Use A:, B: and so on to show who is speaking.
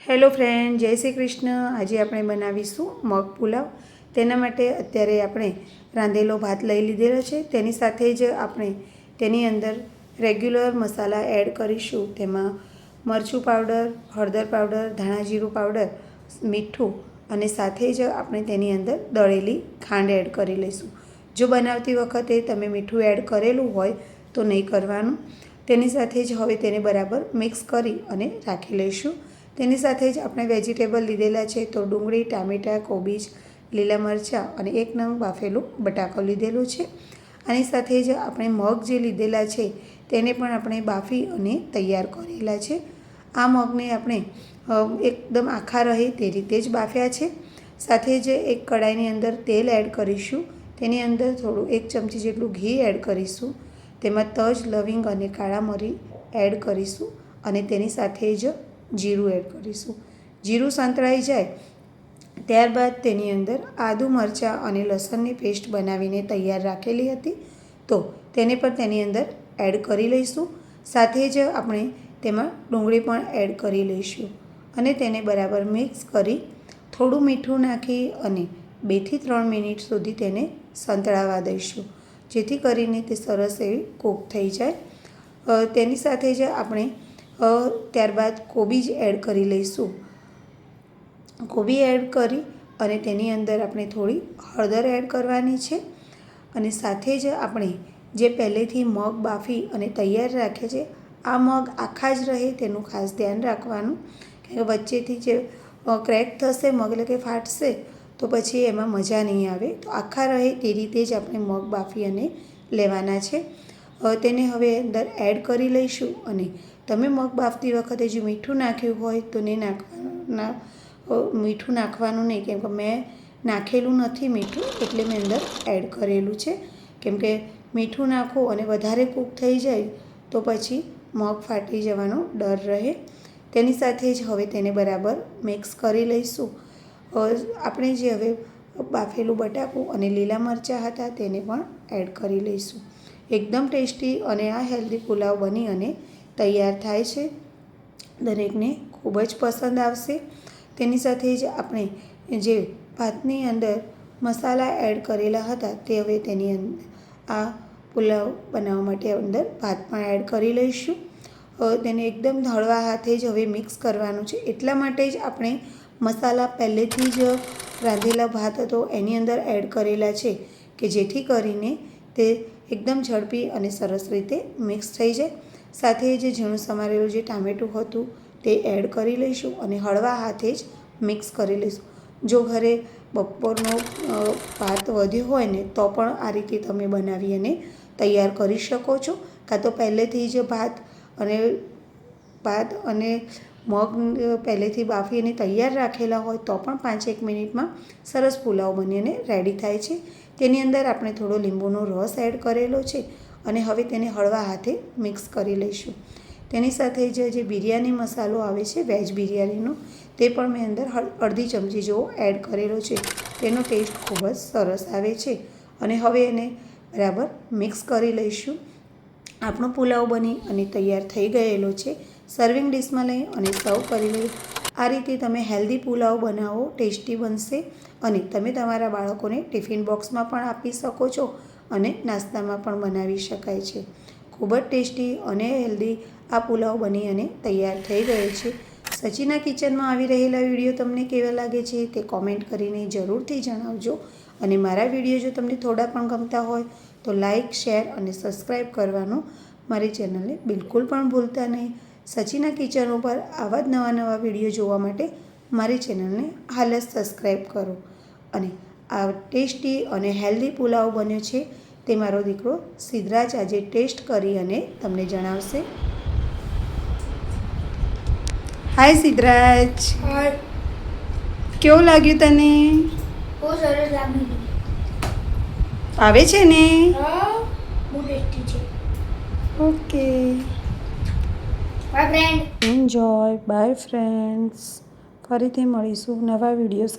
A: Hello friend, જય શ્રી કૃષ્ણ। આજે આપણે બનાવીશું મગ પુલાવ। તેના માટે અત્યારે આપણે રાંધેલો ભાત લઈ લીધેલો છે। તેની સાથે જ આપણે તેની અંદર રેગ્યુલર મસાલા એડ કરીશું। તેમાં મરચું પાવડર, હળદર પાવડર, ધાણા જીરું પાવડર, મીઠું અને સાથે જ આપણે તેની અંદર દળેલી ખાંડ એડ કરી લઈશું। જો બનાવતી વખતે તમે મીઠું એડ કરેલું હોય તો નહીં કરવાનું। તેની સાથે જ હવે તેને બરાબર મિક્સ કરી અને રાખી લઈશું। તેની સાથે જ આપણે વેજીટેબલ લીધેલા છે તો ડુંગળી, ટામેટાં, કોબીજ, લીલા મરચાં અને એક નંગ બાફેલું બટાકો લીધેલું છે। આની સાથે જ આપણે મગ જે લીધેલા છે તેને પણ આપણે બાફી અને તૈયાર કરેલા છે। આ મગને આપણે એકદમ આખા રહે તે રીતે જ બાફ્યા છે। સાથે જ એક કડાઈની અંદર તેલ એડ કરીશું। તેની અંદર થોડું 1 ચમચી જેટલું ઘી એડ કરીશું। તેમાં તજ, લવિંગ અને કાળા મરી એડ કરીશું અને તેની સાથે જ જીરું એડ કરીશું। જીરું સંતળાઈ જાય ત્યારબાદ તેની અંદર આદુ, મરચાં અને લસણની પેસ્ટ બનાવીને તૈયાર રાખેલી હતી તો તેને પણ તેની અંદર એડ કરી લઈશું। સાથે જ આપણે તેમાં ડુંગળી પણ એડ કરી લઈશું અને તેને બરાબર મિક્સ કરી થોડું મીઠું નાખી અને 2 થી 3 મિનિટ સુધી તેને સંતળાવા દઈશું જેથી કરીને તે સરસ એવી કૂક થઈ જાય। તેની સાથે જ આપણે ત્યારબાદ કોબીજ એડ કરી લઈશું। કોબી એડ કરી અને તેની અંદર આપણે થોડી હળદર એડ કરવાની છે અને સાથે જ આપણે જે પહેલેથી મગ બાફી અને તૈયાર રાખ્યા છે આ મગ આખા જ રહે તેનું ખાસ ધ્યાન રાખવાનું કે વચ્ચેથી જે ક્રેક થશે મગ એટલે કે ફાટશે તો પછી એમાં મજા નહીં આવે। તો આખા રહે તે રીતે જ આપણે મગ બાફી અને લેવાના છે। તેને હવે અંદર એડ કરી લઈશું અને તમે મગ બાફતી વખતે જો મીઠું નાખ્યું હોય તો મીઠું નાખવાનું નહીં કેમ કે મેં નાખેલું નથી મીઠું એટલે મેં અંદર એડ કરેલું છે કેમ કે મીઠું નાખો અને વધારે કૂક થઈ જાય તો પછી મગ ફાટી જવાનો ડર રહે। તેની સાથે જ હવે તેને બરાબર મિક્સ કરી લઈશું। આપણે જે હવે બાફેલું બટાકું અને લીલા મરચાં હતા તેને પણ એડ કરી લઈશું। એકદમ ટેસ્ટી અને આ હેલ્ધી પુલાવ બની અને તૈયાર થાય છે। દરેકને ખૂબ જ પસંદ આવશે। તેની સાથે જ આપણે જે ભાતની અંદર મસાલા એડ કરેલા હતા તે હવે તેની અંદર આ પુલાવ બનાવવા માટે અંદર ભાત પણ એડ કરી લઈશું। તેને એકદમ હળવા હાથે જ હવે મિક્સ કરવાનું છે એટલા માટે જ આપણે મસાલા પહેલેથી જ રાંધેલા ભાત હતો એની અંદર એડ કરેલા છે કે જેથી કરીને તે એકદમ ઝડપી અને સરસ રીતે મિક્સ થઈ જાય। સાથે જ ઝીણું સમારેલું જે ટામેટું હતું તે એડ કરી લઈશું અને હળવા હાથે જ મિક્સ કરી લઈશું। જો ઘરે બપોરનો ભાત વધ્યો હોય ને તો પણ આ રીતે તમે બનાવી અને તૈયાર કરી શકો છો કાં તો પહેલેથી જ ભાત અને મગ પહેલેથી બાફી અને તૈયાર રાખેલા હોય તો પણ 5-1 મિનિટમાં સરસ પુલાવ બની અને રેડી થાય છે। તેની અંદર આપણે થોડો લીંબુનો રસ એડ કરેલો છે અને હવે તેને હળવા હાથે મિક્સ કરી લઈશું। તેની સાથે જે બિરયાની મસાલો આવે છે વેજ બિરયાનીનો તે પણ મેં અંદર અડધી ચમચી જેવો એડ કરેલો છે। તેનો ટેસ્ટ ખૂબ જ સરસ આવે છે અને હવે એને બરાબર મિક્સ કરી લઈશું। આપણો પુલાવ બની અને તૈયાર થઈ ગયેલો છે। સર્વિંગ ડિશમાં લઈ અને સર્વ કરી લઈએ। આ રીતે તમે હેલ્ધી પુલાવ બનાવો, ટેસ્ટી બનશે અને તમે તમારા બાળકોને ટિફિન બોક્સમાં પણ આપી શકો છો અને નાસ્તામાં પણ બનાવી શકાય છે। ખૂબ જ ટેસ્ટી અને હેલ્ધી આ પુલાવ બની અને તૈયાર થઈ ગયો છે। સચીના કિચનમાં આવી રહેલા વિડીયો તમને કેવા લાગે છે તે કોમેન્ટ કરીને જરૂરથી જણાવજો અને મારા વિડીયો જો તમને થોડા પણ ગમતા હોય તો લાઇક, શેર અને સબસ્ક્રાઈબ કરવાનું મારી ચેનલને બિલકુલ પણ ભૂલતા નહીં। સચીના કિચન ઉપર આવા જ નવા વિડીયો જોવા માટે મારી ચેનલને હાલ જ સબસ્ક્રાઈબ કરો અને આ ટેસ્ટી અને હેલ્ધી પુલાવ બન્યો છે તે મારો દીકરો સિદ્ધરાજ આજે ટેસ્ટ કરી અને તમને જણાવશે। હાય સિદ્ધરાજ, કેવું લાગ્યું તને?
B: બહુ સરસ લાગ્યું।
A: આવે છે ને?
B: બહુ ટેસ્ટી છે।
A: Okay,
B: by friend,
A: enjoy, by friends. ફરીથી મળીશું નવા વિડીયો સાથે।